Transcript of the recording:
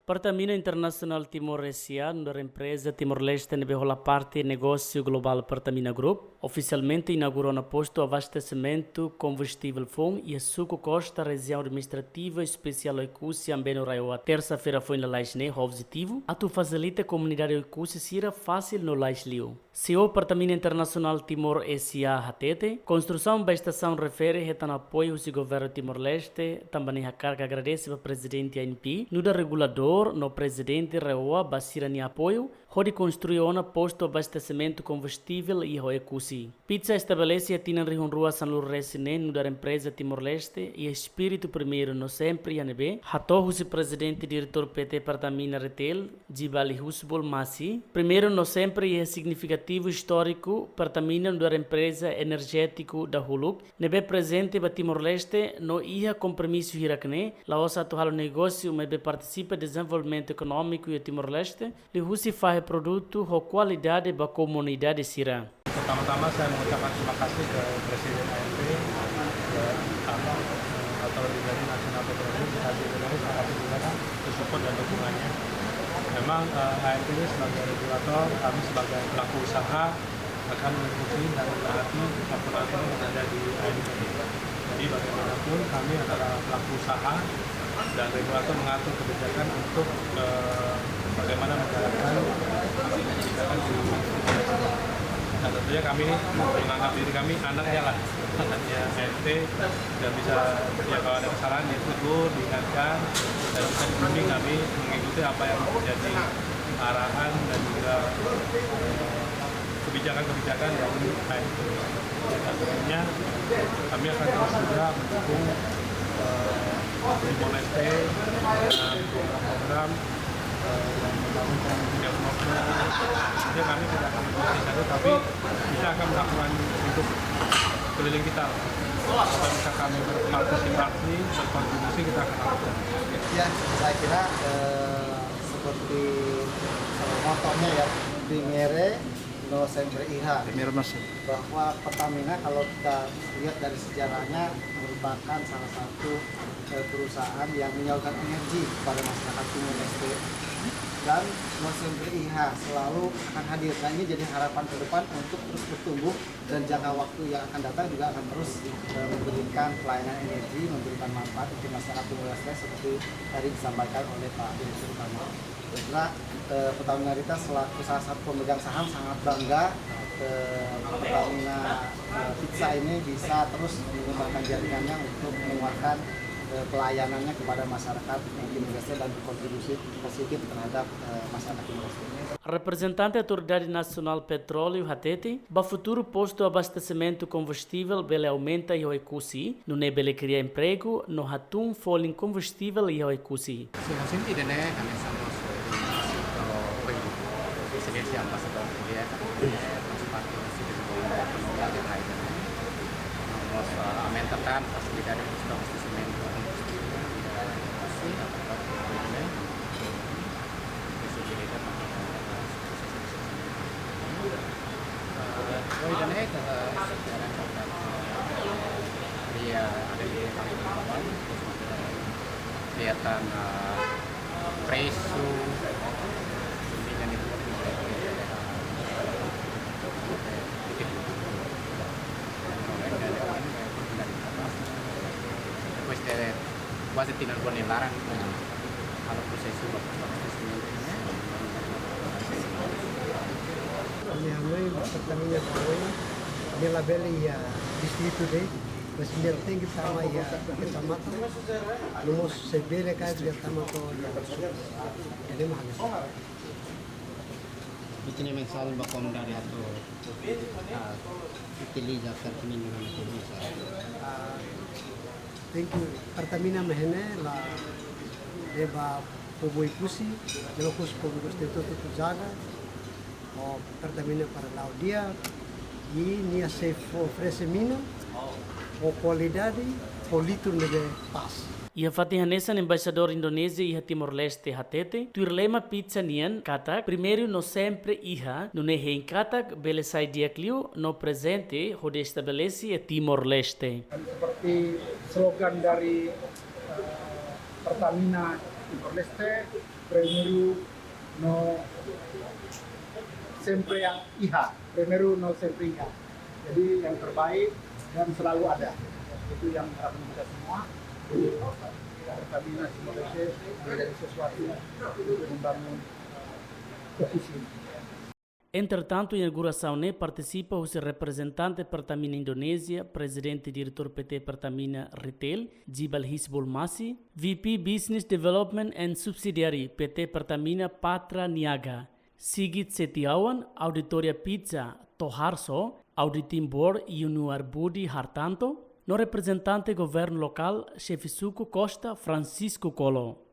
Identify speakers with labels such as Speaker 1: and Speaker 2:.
Speaker 1: Pertamina Internacional Timor-Leste, da empresa Timor-Leste la parte negócio global Pertamina Group, oficialmente inaugurou no posto de abastecimento combustível FON e a Suco Costa, região administrativa especial Oicúcia, também no Raio. A terça-feira foi na Laisne, positivo. A tu facilita a comunidade Oicúcia ser fácil no Laisliu. CEO Pertamina Internacional Timor-Leste, Hatete, construção da estação refere a apoio do governo Timor-Leste, também a carga agradece ao presidente ANP, no da regulador no presidente Reoa Basira ni apoio, onde construiu um posto de abastecimento combustível e Hoecusi. Pizza estabelece a tina rua San Lourdes no da empresa Timor-Leste e espírito primeiro no sempre INB. Hatou o presidente diretor PT Pertamina Retail, Jibali Husbol Masi. Primeiro no sempre é significativo histórico Pertamina da empresa energético da Huluk. Nebe presente ba Timor-Leste no ia compromisso hirakne, la osa atual negócio mas participa desenvolvimento econômico e Timor-Leste, li husi faz produto ho qualidade ba comunidade sira.
Speaker 2: Pertama-tama saya mengucapkan terima kasih ke Presiden ANP, Otoritas Nasional Petroleum, Haji Indonesia, terima kasih juga support dan dukungannya. Memang ANP ini sebagai regulator, kami sebagai pelaku usaha akan mengikuti dan menaati aturan yang ada di ANP. Jadi bagaimanapun kami adalah pelaku usaha dan regulator mengatur kebijakan untuk bagaimana menjalankan kebijakan di. Nah tentunya kami menganggap diri kami anaknya lah, anaknya ANP, dan bisa ya kalau ada kesalahan ditegur, diingatkan, dan bisa dibimbing kami mengikuti apa yang menjadi arahan dan juga kebijakan-kebijakan dari ANP. Dan tentunya kami akan terus juga mendukung Timor-Leste dan program-program yang membangun development. Jadi kami tidak akan berhenti saja, tapi kita akan melakukan untuk keliling kita. Kalau bisa kami berpartisipasi, berkontribusi, kita akan lakukan.
Speaker 3: Ya, saya kira seperti motonya ya, Primere no sempre iha. Bahwa Pertamina kalau kita lihat dari sejarahnya merupakan salah satu perusahaan yang menyalurkan energi kepada masyarakat Timor-Leste, dan no sempre iha selalu akan hadir. Nah ini jadi harapan ke depan untuk terus bertumbuh, dan jangka waktu yang akan datang juga akan terus memberikan pelayanan energi, memberikan manfaat untuk masyarakat Timor-Leste seperti tadi disampaikan oleh Pak Direktur Utama. Setelah Pertamina Rita selaku salah satu pemegang saham sangat bangga Pertamina Pizza ini bisa terus mengembangkan jaringannya untuk menguatkan pelayanannya kepada masyarakat Timor-Leste dan berkontribusi positif terhadap masyarakat Timor-Leste.
Speaker 1: Representante da Autoridade Nacional Petróleo, Hatete, ba futuro posto de abastecimento combustível bele aumenta e Oicúcia, no ne bele cria emprego, no hatum folin combustível e Oicúcia.
Speaker 4: Senti dene kami sama sebagai ambasador dia participati di Nos aumentakan facilidad de abastecimiento así hoy dan dia ada di Kalimantan kelihatan presu quasi tinggal buat larang kalau proses
Speaker 5: Kami Pertamina kami melabeli ya distrito deh, masih tinggi sama ya kecamatan, lumos sebele kayak kecamatan yang jadi mahal.
Speaker 4: Bikin mensal bakom dari atau utiliza Pertamina bisa.
Speaker 5: Thank you. Pertamina mehene la deba poboi pusi, deba kus poboi kusteto tu jaga. O Pertamina para laudia e nia se oferece mina o qualidade o litro de paz.
Speaker 1: Ia fatihanesan embaixador Indonésia e Timor-Leste Hatete, tuirlema pizza nian katak, primeiro no sempre iha, no nehe katak bele sai dia kliu, no presente hode estabelece Timor-Leste.
Speaker 6: Seperti slogan dari Pertamina Timor-Leste, primeiro no sempre yang IHA, primeiro no sempre IHA. Jadi yang terbaik dan selalu ada. Itu yang harapan kita semua. Pertamina Timor-Leste menjadi sesuatu untuk membangun posisi.
Speaker 1: Entretanto, in inauguração participa o representante Pertamina Indonésia, presidente e diretor PT Pertamina Retail, Jibal Hisbul Masi, VP Business Development and Subsidiary PT Pertamina Patra Niaga, Sigit Setiawan, Auditoria Pizza Toharso, Auditing Board Yunuar Budi Hartanto, no representante governo local, chefe Suco Costa Francisco Colo.